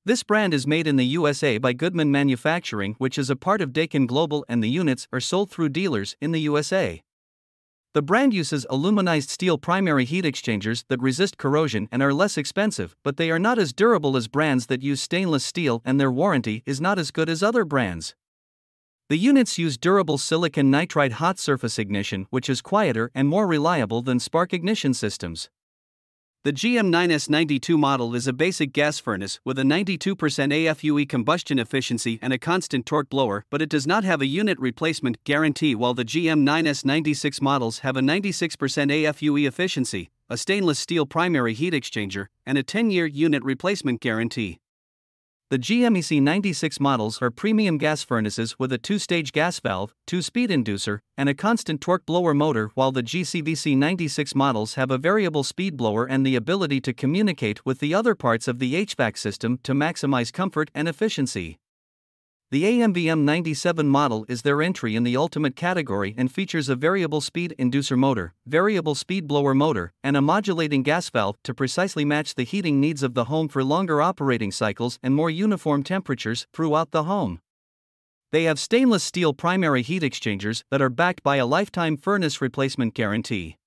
This brand is made in the USA by Goodman Manufacturing, which is a part of Daikin Global, and the units are sold through dealers in the USA. The brand uses aluminized steel primary heat exchangers that resist corrosion and are less expensive, but they are not as durable as brands that use stainless steel, and their warranty is not as good as other brands. The units use durable silicon nitride hot surface ignition, which is quieter and more reliable than spark ignition systems. The GM9S92 model is a basic gas furnace with a 92% AFUE combustion efficiency and a constant torque blower, but it does not have a unit replacement guarantee, while the GM9S96 models have a 96% AFUE efficiency, a stainless steel primary heat exchanger, and a 10-year unit replacement guarantee. The GMEC96 models are premium gas furnaces with a 2-stage gas valve, 2-speed inducer, and a constant torque blower motor, while the GCVC96 models have a variable speed blower and the ability to communicate with the other parts of the HVAC system to maximize comfort and efficiency. The AMVM97 model is their entry in the ultimate category and features a variable speed inducer motor, variable speed blower motor, and a modulating gas valve to precisely match the heating needs of the home for longer operating cycles and more uniform temperatures throughout the home. They have stainless steel primary heat exchangers that are backed by a lifetime furnace replacement guarantee.